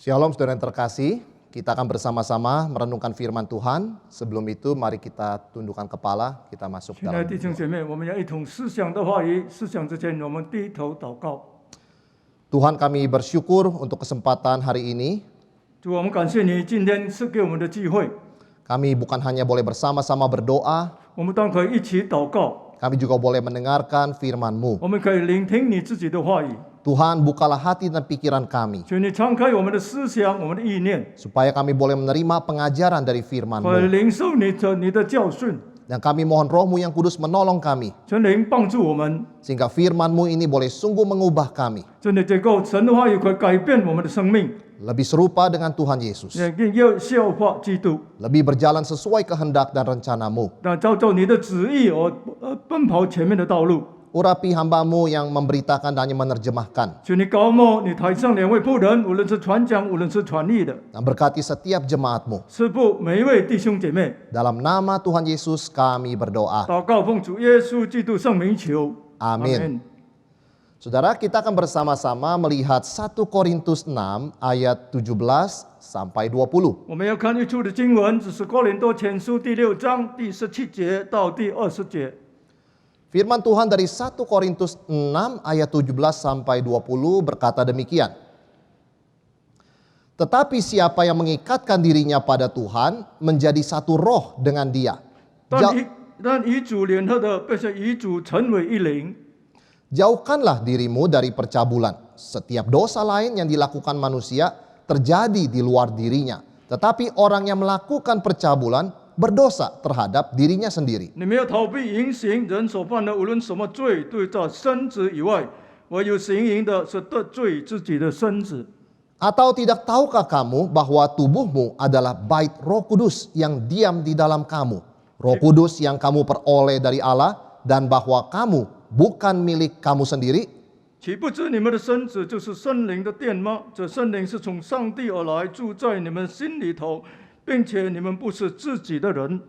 Shalom saudara yang terkasih, kita akan bersama-sama merenungkan firman Tuhan. Sebelum itu mari kita tundukkan kepala, kita masuk 亲爱 dalam 的弟兄 doa. 姐妹，我们要一同思想的话语。思想之前，我们低头祷告。 Tuhan, kami bersyukur untuk kesempatan hari ini. 主，我们感谢你今天赐给我们的机会， Kami bukan hanya boleh bersama-sama berdoa, 我们当可以一起祷告， kami juga boleh mendengarkan firman-Mu. 我们可以聆听你自己的话语。 Tuhan, bukalah hati dan pikiran kami, 求你敞开我们的思想，我们的意念， supaya kami boleh menerima pengajaran dari 可以 firman-Mu. 领受你的教训。 Dan kami mohon Roh-Mu yang kudus menolong kami, 求灵帮助我们， sehingga firman-Mu ini boleh sungguh mengubah kami, 真的这个神的话语可以改变我们的生命， lebih serupa dengan Tuhan Yesus, 也要效法基督， lebih berjalan sesuai kehendak dan rencana-Mu. 那照着你的旨意而奔跑前面的道路。 Urapi hamba-Mu yang memberitakan dan hanya menerjemahkan. 求你高牧你台上两位仆人，无论是传讲，无论是传译的， Dan berkati setiap jemaat-Mu. 赐福每一位弟兄姐妹。 Dalam nama Tuhan Yesus kami berdoa. 祷告奉主耶稣基督圣名求， Amin. Saudara, kita akan bersama-sama melihat 1 Korintus 6 ayat 17 sampai 20. 我们要看一处的经文，只是哥林多前书第6章第17节到第20节。 Firman Tuhan dari 1 Korintus 6 ayat 17 sampai 20 berkata demikian. Tetapi siapa yang mengikatkan dirinya pada Tuhan menjadi satu roh dengan Dia. 但与主联合的，必须与主成为一灵。 Jauhkanlah dirimu dari percabulan. Setiap dosa lain yang dilakukan manusia terjadi di luar dirinya. Tetapi orang yang melakukan percabulan berdosa terhadap dirinya sendiri. 你们要逃避淫行，人所犯的无论什么罪，对在身子以外，唯有行淫的是得罪自己的身子。 Atau tidak tahukah kamu bahwa tubuhmu adalah bait Roh Kudus yang diam di dalam kamu? Roh Kudus yang kamu peroleh dari Allah dan bahwa kamu bukan milik kamu sendiri? 岂不知你们的身子就是圣灵的殿吗？这圣灵是从上帝而来，住在你们心里头，并且你们不是自己的人。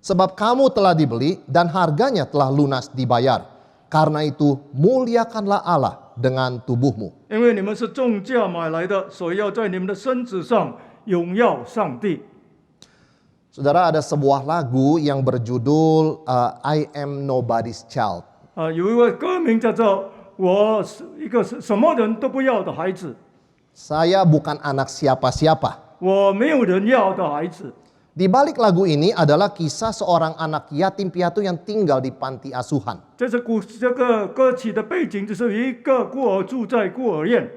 Sebab kamu telah dibeli dan harganya telah lunas dibayar. Karena itu muliakanlah Allah dengan tubuhmu. 因为你们是重价买来的，所以要在你们的身子上荣耀上帝。 Saudara, ada sebuah lagu yang berjudul I Am Nobody's Child. 有一位歌名叫做“我是一个什么人都不要的孩子 Saya bukan anak siapa-siapa. ”，我没有人要的孩子。 Di balik lagu ini adalah kisah seorang anak yatim piatu yang tinggal di panti asuhan. 这个歌曲的背景就是一个孤儿住在孤儿院，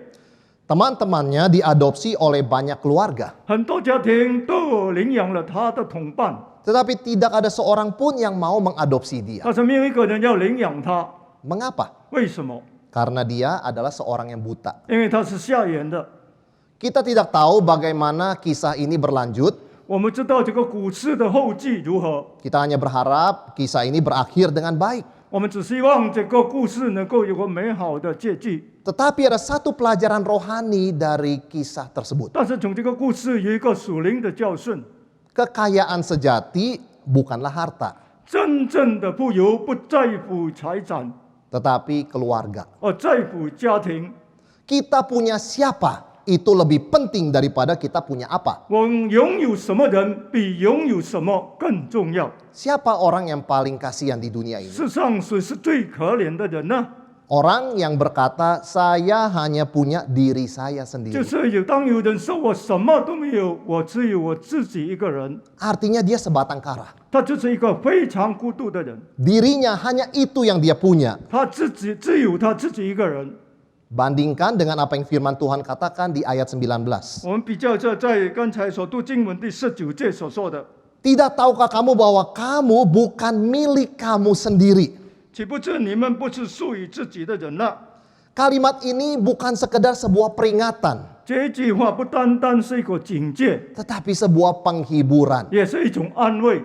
Teman-temannya diadopsi oleh banyak keluarga. 很多家庭都领养了他的同伴， Tetapi tidak ada seorang pun yang mau mengadopsi dia. 但是没有一个人要领养他。 Mengapa? 为什么？ Karena dia adalah seorang yang buta. 因为他是瞎眼的。 Kita tidak tahu bagaimana kisah ini berlanjut. 我们知道这个故事的后记如何， Kita hanya berharap kisah ini berakhir dengan baik. 我们只希望这个故事能够有个美好的结局。 Tetapi ada satu pelajaran rohani dari kisah tersebut. 但是从这个故事有一个属灵的教训： Kekayaan sejati bukanlah harta, 真正的富有不在乎财产， tetapi keluarga. 而在乎家庭。 Kita punya siapa itu lebih penting daripada kita punya apa. 我们拥有什么人比拥有什么更重要。 Siapa orang yang paling kasihan di dunia ini? 世上谁是最可怜的人呢？ Orang yang berkata, saya hanya punya diri saya 就 sendiri. 是当有人说我什么都没有，我只有我自己一个人， Artinya dia sebatang kara. 他就是一个非常孤独的人， Dirinya hanya itu yang dia punya. 他自己只有他自己一个人。 Bandingkan dengan apa yang firman Tuhan katakan di ayat 19. 我们比较这在刚才所读经文第19节所说的， Tidak tahukah kamu bahwa kamu bukan milik kamu sendiri? 岂不知你们不是属于自己的人了？ Kalimat ini bukan sekedar sebuah peringatan, 这句话不单单是一个警戒， tetapi sebuah penghiburan. 也是一种安慰。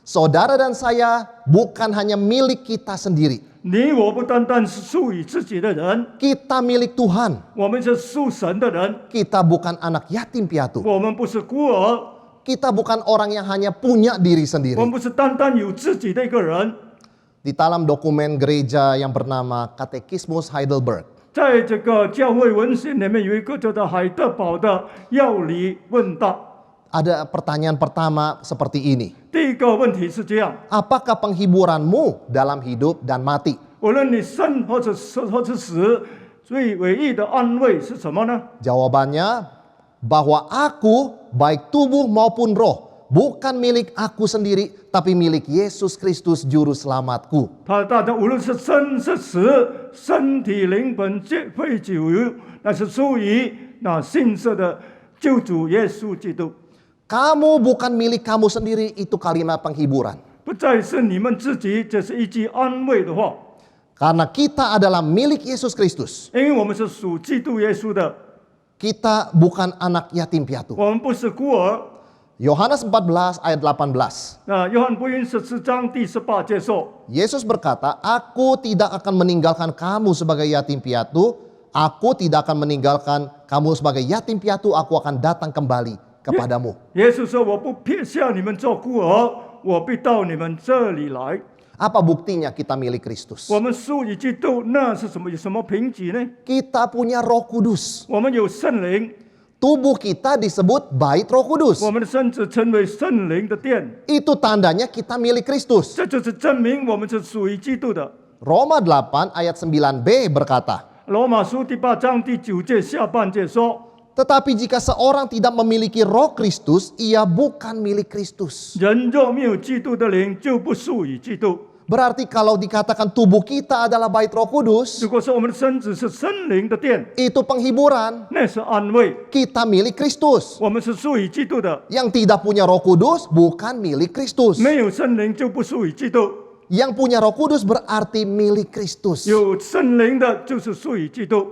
Saudara dan saya bukan hanya milik kita sendiri. 你我不单单是属于自己的人， Kita milik Tuhan. 我们是属神的人， Kita bukan anak yatim piatu. 我们不是孤儿， Kita bukan orang yang hanya punya diri 我 sendiri. 们不是单单有自己的一个人。 Di dalam dokumen gereja yang bernama Katekismus Heidelberg, 在这个教会文献里面有一个叫做海德堡的要理问答。 Ada pertanyaan pertama seperti ini. 第一个问题是这样： Apakah penghiburanmu dalam hidup dan mati? 无论你生或者死，最唯一的安慰是什么呢？ Jawabannya bahwa aku baik tubuh maupun roh bukan milik aku sendiri tapi milik Yesus Kristus juru selamatku. 大家无论是生是死，身体灵魂皆会自由，那是属于那信色的救主耶稣基督。 Kamu bukan milik kamu sendiri, itu kalimat penghiburan. 不再是你们自己，这是一句安慰的话， Karena kita adalah milik Yesus Kristus. 因为我们是属基督耶稣的， Kita bukan anak yatim piatu. 我们不是孤儿。 Yohanes 14 ayat 18. 那约翰福音14章第18节说， Yesus berkata, "Aku tidak akan meninggalkan kamu sebagai yatim piatu. Aku tidak akan meninggalkan kamu sebagai yatim piatu. Aku akan datang kembali kepadamu." 耶稣说：“我不撇下你们做孤儿，我必到你们这里来。” Apa buktinya kita milik Kristus? 我们属于基督，那是什么？有什么凭据呢？ Kita punya Roh Kudus. 我们有圣灵， Tubuh kita disebut bait Roh Kudus. 我们的身子成为圣灵的殿， Itu tandanya kita milik Kristus. 这就是证明我们是属于基督的。 Roma 8 ayat 9b berkata, 罗马书第8章第9节下半节说： "Tetapi jika seorang tidak memiliki Roh Kristus, ia bukan milik Kristus." 人若没有基督的灵，就不属于基督。 Berarti kalau dikatakan tubuh kita adalah bait Roh Kudus, 如果说我们的身子是圣灵的殿， itu penghiburan. 那是安慰。 Kita milik Kristus. 我们是属于基督的， Yang tidak punya Roh Kudus bukan milik Kristus. 没有圣灵就不属于基督。 Yang punya Roh Kudus berarti milik Kristus. 有圣灵的就是属于基督，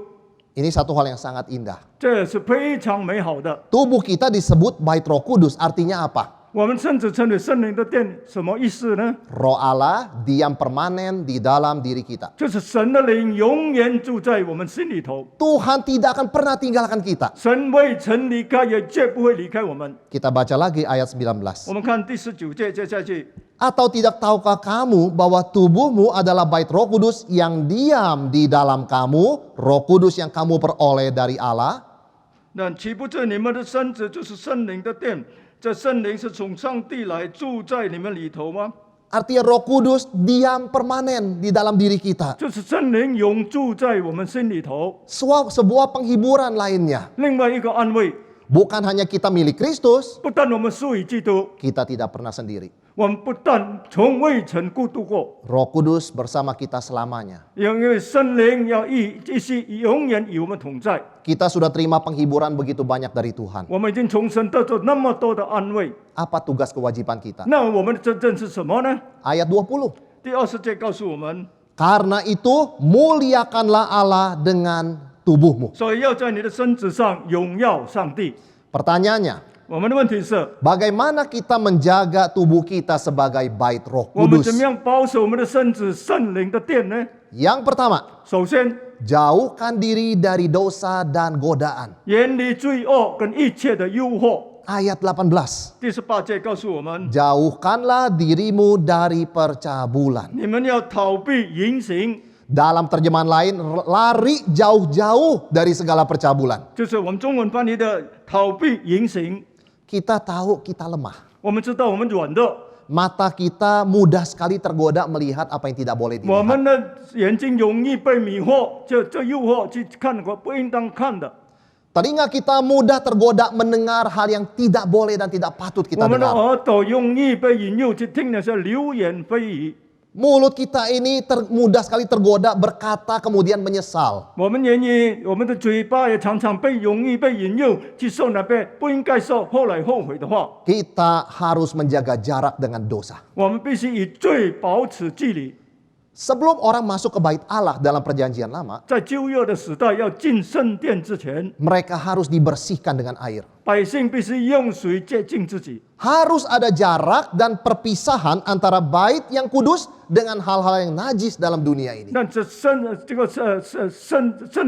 Ini satu hal yang sangat indah. 这是非常美好的。 Tubuh kita disebut bait Roh Kudus, artinya apa? 我们甚至称为圣灵的殿，什么意思呢？ Roh Allah diam permanen di dalam diri kita. 就是神的灵永远住在我们心里头， Tuhan tidak akan pernah tinggalkan kita. 神未曾离开，也绝不会离开我们。 Kita baca lagi ayat 19. 我们看第19节接下去， Atau tidak tahukah kamu bahwa tubuhmu adalah bait Roh Kudus yang diam di dalam kamu, Roh Kudus yang kamu peroleh dari Allah? 那岂不知你们的身子就是圣灵的殿？这圣灵是从上帝来住在你们里头吗？ Artinya Roh Kudus diam permanen di dalam diri kita. 就是圣灵永住在我们心里头。 Sebuah penghiburan lainnya. 另外一个安慰， Bukan hanya kita milik Kristus, 不但我们属于基督， kita tidak pernah sendiri. 我们不但从未曾孤独过， Roh Kudus bersama kita selamanya. 因为圣灵要一起永远与我们同在。 Kita sudah terima penghiburan begitu banyak dari Tuhan. 我们已经从神得到那么多的安慰， Apa tugas kewajiban kita? 那我们的真正是什么呢？ Ayat 20. 第20节告诉我们， Karena itu muliakanlah Allah dengan tubuhmu. 所以要在你的身子上荣耀上帝。 Pertanyaannya, 我们的问题是， bagaimana kita menjaga tubuh kita sebagai bait Roh 我们 Kudus? 怎么样保守我们的身子圣灵的殿呢？ Yang pertama, 首先， jauhkan diri dari dosa dan godaan. 远离罪恶跟一切的诱惑。 Ayat 18. 第18节告诉我们， Jauhkanlah dirimu dari percabulan. 你们要逃避淫行， Dalam terjemahan lain, lari jauh-jauh dari segala percabulan. 就是我们中文翻译的逃避淫行。 Kita tahu kita lemah. 我们知道我们软弱， Mata kita mudah sekali tergoda melihat apa yang tidak boleh 我 dilihat. 们的眼睛容易被迷惑，这诱惑去看我不应当看的。 Telinga kita mudah tergoda mendengar hal yang tidak boleh dan tidak patut kita 我们的 dengar. 耳朵容易被引诱去听那些流言蜚语。 Mulut kita ini mudah sekali tergoda berkata kemudian menyesal. 我们的嘴巴也常常容易被引诱去说那些不应该说、后来后悔的话。 Kita harus menjaga jarak dengan dosa. 我们必须与罪保持距离。 Sebelum orang masuk ke bait Allah dalam perjanjian lama, 在旧约的时代，要进圣殿之前， mereka harus dibersihkan dengan air. 百姓必须用水洁净自己。 Harus ada jarak dan perpisahan antara bait yang kudus dengan hal-hal yang najis dalam dunia ini. 那圣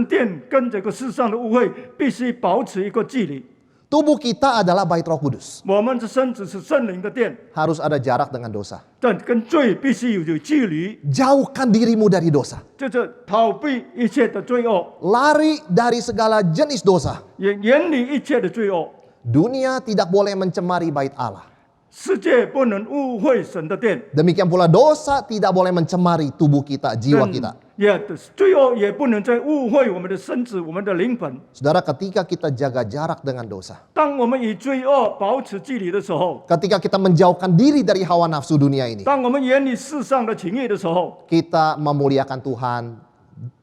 殿跟这个世上的污秽必须保持一个距离。Tubuh kita adalah bait Roh Kudus. 我们的身子是圣灵的殿， Harus ada jarak dengan dosa. 但跟罪必须有距离， Jauhkan dirimu dari dosa. 就是逃避一切的罪恶， Lari dari segala jenis dosa. 也远离一切的罪恶。 Dunia tidak boleh mencemari bait Allah. 世界不能误会神的殿， Demikian pula dosa tidak boleh mencemari tubuh kita, jiwa kita. 也罪恶也不能再误会我们的身子、我们的灵魂。 Saudara, ketika kita jaga jarak dengan dosa, 当我们与罪恶保持距离的时候， ketika kita menjauhkan diri dari hawa nafsu dunia ini, 当我们远离世上的情欲的时候， kita memuliakan Tuhan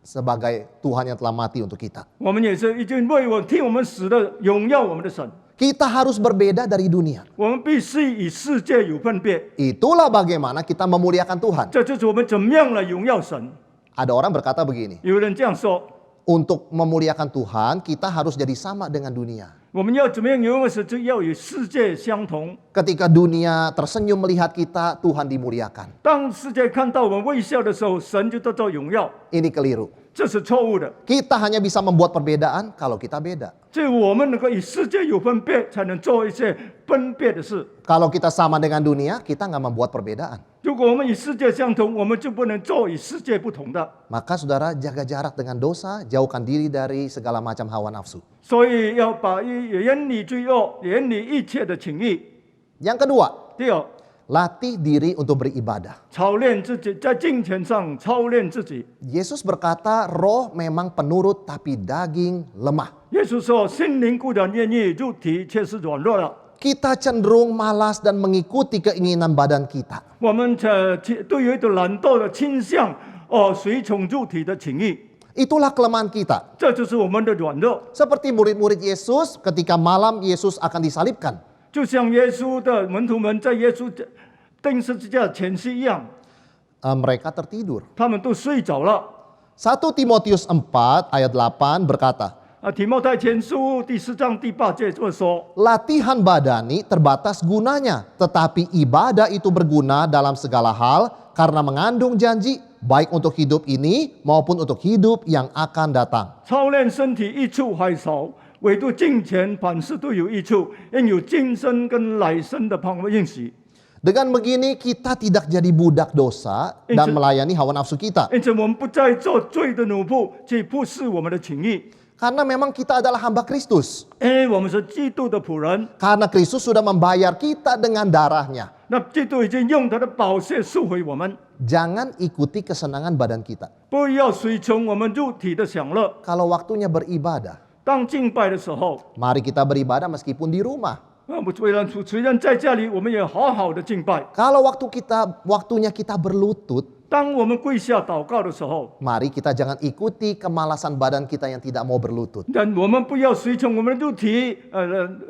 sebagai Tuhan yang telah mati untuk kita. 我们也是已经为我替我们死的荣耀我们的神。 Kita harus berbeda dari dunia. 我们必须与世界有分别， Itulah bagaimana kita memuliakan Tuhan. 这就是我们怎么样来荣耀神。 Ada orang berkata begini, 有人这样说， untuk memuliakan Tuhan, kita harus jadi sama dengan dunia. 我们要怎么样荣耀神，就要与世界相同。 Ketika dunia tersenyum melihat kita, Tuhan dimuliakan. 当世界看到我们微笑的时候，神就得到荣耀， Ini keliru. 这是错误的。 Kita hanya bisa membuat perbedaan kalau kita beda. 只有我们能够与世界有分别，才能做一些分别的事。 Kalau kita sama dengan dunia, kita nggak membuat perbedaan. 如果我们与世界相同，我们就不能做与世界不同的。 Maka saudara, jaga jarak dengan dosa, jauhkan diri dari segala macam hawa nafsu. 所以要把远离罪恶，远离一切的情欲。 Yang kedua, 第二， latih diri untuk beribadah. 操练自己，在金钱上操练自己。 Yesus berkata, roh memang penurut tapi daging lemah. 耶稣说：“心灵固然愿意，肉体却是软弱了。 Kita cenderung malas dan mengikuti keinginan badan kita. 我们都有一种懒惰的倾向，随从肉体的情欲， Itulah kelemahan kita. 这就是我们的软弱。 Seperti murid-murid Yesus ketika malam Yesus akan disalibkan. 就像耶稣的门徒们在耶稣钉十字架前夕一样， Mereka tertidur. 他们都睡着了。 1 Timotius 4 ayat 8 berkata, 提摩太前书第4章第8节这么说： latihan badani terbatas gunanya, tetapi ibadah itu berguna dalam segala hal karena mengandung janji baik untuk hidup ini maupun untuk hidup yang akan datang. 操练身体益处还少，唯独金钱凡事都有益处，因有今生跟来生的盼望应许。 Dengan begini kita tidak jadi budak dosa dan melayani hawa nafsu kita. 因此，我们不再做罪的奴仆，去忽视我们的情欲， Karena memang kita adalah hamba Kristus. 因为我们是基督的仆人。 Karena Kristus sudah membayar kita dengan darahnya. 那基督已经用他的宝血赎回我们， Jangan ikuti kesenangan badan kita. 不要随从我们肉体的享乐。 Kalau waktunya beribadah, 当敬拜的时候， mari kita beribadah meskipun di rumah. 虽然在家里，我们也好好的敬拜。 Kalau waktunya kita berlutut, 当我们跪下祷告的时候， mari kita jangan ikuti kemalasan badan kita yang tidak mau berlutut. 但我们不要随从我们的肉体，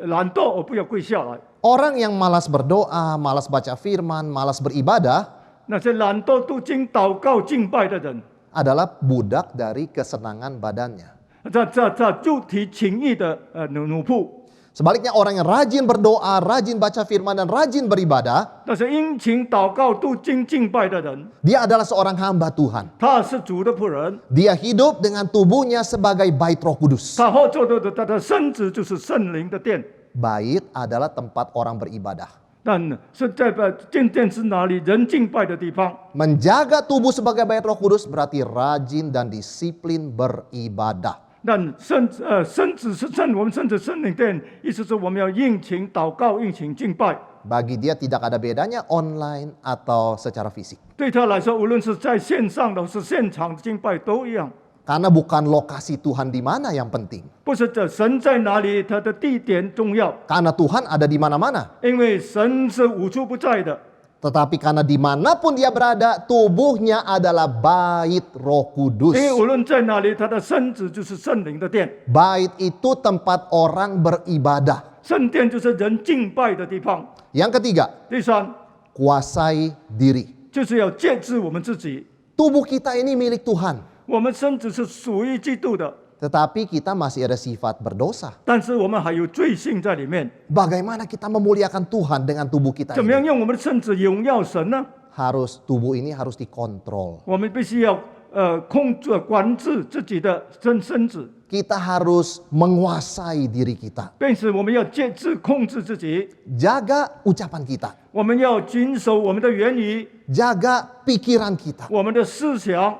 懒惰，不要跪下来。 Orang yang malas berdoa, malas baca firman, malas beribadah 那些懒惰不经祷告敬拜的人， adalah budak dari kesenangan badannya. 在肉体情欲的奴仆。 Sebaliknya orang yang rajin berdoa, rajin baca firman dan rajin beribadah, 那些殷勤祷告都经敬拜的人， dia adalah seorang hamba Tuhan. 他是主的仆人， Dia hidup dengan tubuhnya sebagai bait Roh Kudus. 他后做的他的身子就是圣灵的殿。 Bait adalah tempat orang beribadah. 但是在殿是哪里人敬拜的地方？ Menjaga tubuh sebagai bait Roh Kudus berarti rajin dan disiplin beribadah. 但身子是我们身子圣灵殿，意思是我们要殷勤祷告、殷勤敬拜。 Bagi dia tidak ada bedanya online atau secara fisik. 对他来说，无论是在线上的，是现场的敬拜都一样。 Karena bukan lokasi Tuhan di mana yang penting. 不是这神在哪里，他的地点重要， Karena Tuhan ada di mana-mana. 因为神是无处不在的。 Tetapi karena dimanapun dia berada, tubuhnya adalah bait Roh Kudus. 因为无论在哪里，他的身子就是圣灵的殿， Bait itu tempat orang beribadah. 圣殿就是人敬拜的地方。 Yang ketiga, 第三， kuasai diri. 就是要节制我们自己。 Tubuh kita ini milik Tuhan. 我们身子是属于基督的， Tetapi kita masih ada sifat berdosa. 但是我们还有罪性在里面。 Bagaimana kita memuliakan Tuhan dengan tubuh kita 怎么样 ini? 用我们的身子荣耀神呢？ Tubuh ini harus dikontrol. 我们必须要管制自己的身子。kita harus menguasai diri kita. 并且我们要节制控制自己， Jaga ucapan kita, 我们要谨守我们的言语、 jaga pikiran kita, 我们的思想，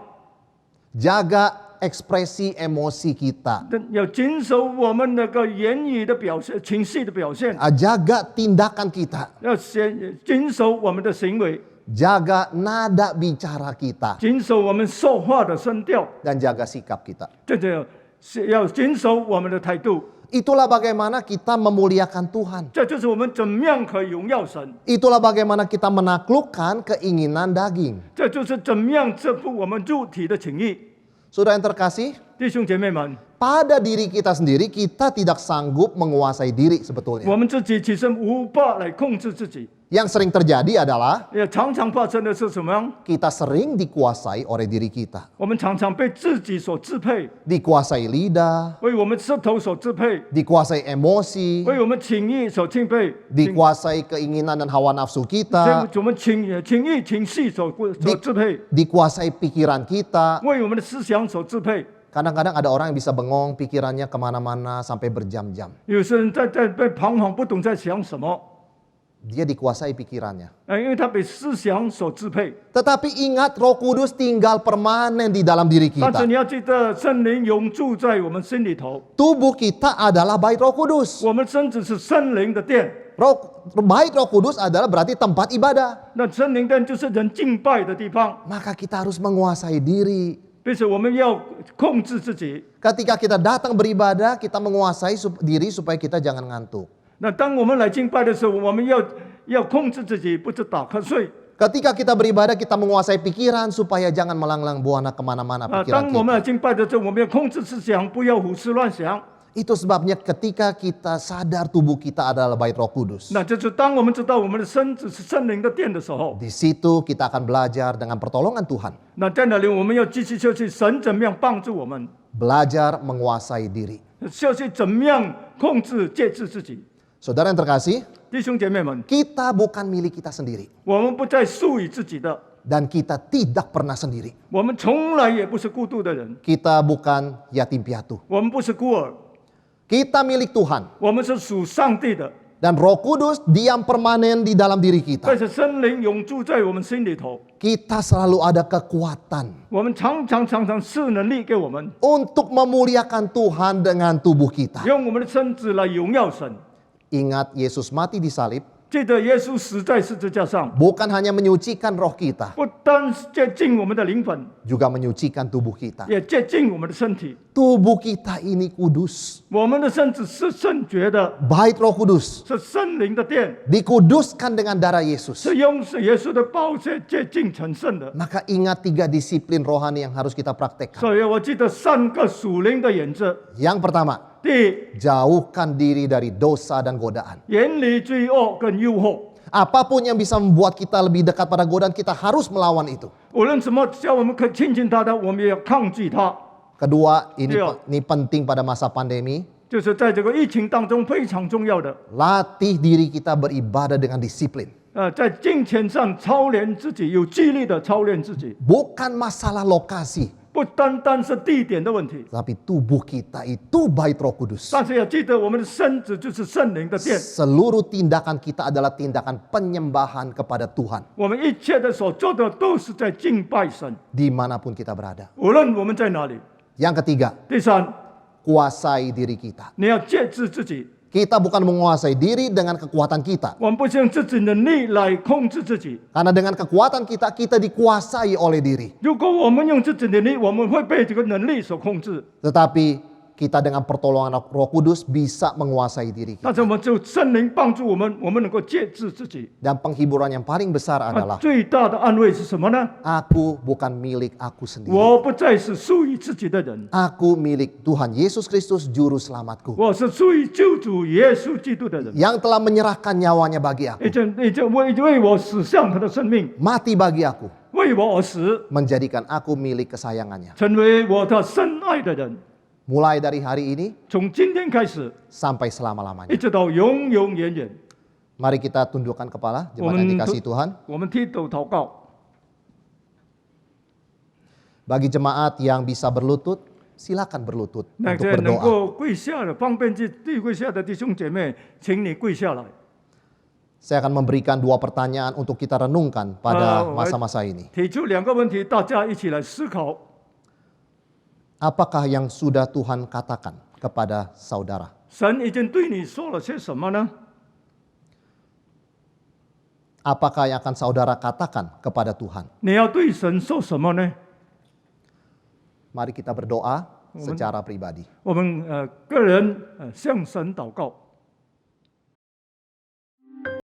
jaga ekspresi emosi kita, 要谨守我们那个言语的表现、情绪的表现， jaga tindakan kita, 要谨守我们的行为， jaga nada bicara kita, 谨守我们说话的声调， dan jaga sikap kita. 这要谨守我们的态度。 Itulah bagaimana kita memuliakan Tuhan. 这就是我们怎么样可以荣耀神， Itulah bagaimana kita menaklukkan keinginan daging. 这就是怎么样征服我们肉体的情欲。 Saudara yang terkasih, 弟兄姐妹们， pada diri kita sendiri kita tidak sanggup menguasai diri 我 sebetulnya. 们自己其实无法来控制自己。 Yang sering terjadi adalah 也常常发生的是什么样？ kita sering dikuasai oleh diri kita. 我们常常被自己所支配， Dikuasai lidah, 为我们舌头所支配， dikuasai emosi, 为我们情欲所支配， dikuasai keinginan dan hawa nafsu kita, 我们情欲情绪所支配， dikuasai pikiran kita. 为我们的思想所支配。 Kadang-kadang ada orang yang bisa bengong pikirannya kemana-mana sampai berjam-jam. 有些人在被彷徨，不懂在想什么， Dia dikuasai pikirannya. 因为他被思想所支配。 Tetapi ingat Roh Kudus tinggal permanen di dalam diri 但是 kita. 你要记得，圣灵永住在我们心里头， Tubuh kita adalah bait Roh Kudus. 我们身子是圣灵的殿。 Bait Roh Kudus adalah berarti tempat ibadah. 那圣灵殿就是人敬拜的地方， Maka kita harus menguasai diri. 并且我们要控制自己。 Ketika kita datang beribadah, kita menguasai diri supaya kita jangan ngantuk. 那当我们来敬拜的时候，我们要控制自己，不是打瞌睡。 Ketika kita beribadah, kita menguasai pikiran supaya jangan melanglang buana kemana-mana 当 pikiran 我们 kita. 来敬拜的时候，我们要控制思想，不要胡思乱想。 Itu sebabnya ketika kita sadar tubuh kita adalah bait Roh Kudus. 那就是当我们知道我们的身子是圣灵的殿的时候， Di situ kita akan belajar dengan pertolongan Tuhan. 那在那里我们要继续学习神怎么样帮助我们， Belajar menguasai diri. 学习怎么样控制节制自己。 Saudara yang terkasih, 弟兄姐妹们， kita bukan milik kita sendiri. 我们不再属于自己的， Dan kita tidak pernah sendiri. 我们从来也不是孤独的人， Kita bukan yatim piatu. 我们不是孤儿， Kita milik Tuhan. 我们是属上帝的。 Dan Roh Kudus diam permanen di dalam diri 但 kita. 是圣灵永住在我们心里头， Kita selalu ada kekuatan 我们常常赐能力给我们， untuk memuliakan Tuhan dengan tubuh kita. 用我们的身子来荣耀神。 Ingat Yesus mati di salib 记得耶稣死在十字架上， bukan hanya menyucikan roh kita, 不单是洁净我们的灵魂， juga menyucikan tubuh kita. 也洁净我们的身体。 Tubuh kita ini kudus. 我们的身子是圣洁的， Bait Roh Kudus 是圣灵的殿， dikuduskan dengan darah Yesus. 是用耶稣的宝血洁净成圣的。 Maka ingat 3 disiplin rohani yang harus kita praktekkan. 所以我记得3个属灵的原则： Yang pertama, 第一， jauhkan diri dari dosa dan godaan. 远离罪恶跟诱惑。 Apapun yang bisa membuat kita lebih dekat pada godaan, kita harus melawan itu. 无论什么叫我们可以亲近他的，我们也要抗拒他。 Kedua, ini Iya. ini penting pada masa pandemi. 就是在这个疫情当中非常重要的。 Latih diri kita beribadah dengan disiplin. 在金钱上操练自己，有纪律的操练自己， Bukan masalah lokasi, 不单单是地点的问题， tapi tubuh kita itu bait Roh Kudus. 但是要记得我们的身子就是圣灵的殿， Seluruh tindakan kita adalah tindakan penyembahan kepada Tuhan 我们一切的所做的都是在敬拜神， dimanapun kita berada. 无论我们在哪里。 Yang ketiga, 第三， kuasai diri kita. 你要节制自己， Kita bukan menguasai diri dengan kekuatan kita. 我们不是用自己的能力来控制自己。 Karena dengan kekuatan kita, kita dikuasai oleh diri. 如果我们用自己的能力，我们会被这个能力所控制。 Tetapi kita dengan pertolongan Roh Kudus bisa menguasai diri 但 kita. 是我们就圣灵帮助我们，我们能够节制自己。 Dan penghiburan yang paling besar adalah 最大的安慰是什么呢？ aku bukan milik aku sendiri. 我不再是属于自己的人， Aku milik Tuhan Yesus Kristus Juru Selamatku. 我是属于救主耶稣基督的人。 Yang telah menyerahkan nyawanya bagi aku. 已经为我死向他的生命， Mati bagi aku. 为我而死， Menjadikan aku milik kesayangannya. 成为我的深爱的人。 Mulai dari hari ini 从今天开始， sampai 一 selama-lamanya. 直到永永远远， Mari kita tundukkan kepala, jemaat yang dikasihi Tuhan. 我们低头祷告。 Bagi jemaat yang bisa berlutut, silakan berlutut 那 untuk 些能 berdoa. 够跪下的，方便地跪下的弟兄姐妹，请你跪下来。 Saya akan memberikan 2 pertanyaan untuk kita renungkan pada Oh, masa-masa ini. 提出2个问题，大家一起来思考。 Apakah yang sudah Tuhan katakan kepada saudara? 神已经对你说了些什么呢？ Apakah yang akan saudara katakan kepada Tuhan? 你要对神说什么呢？ Mari kita berdoa secara pribadi. 我们个人向神祷告。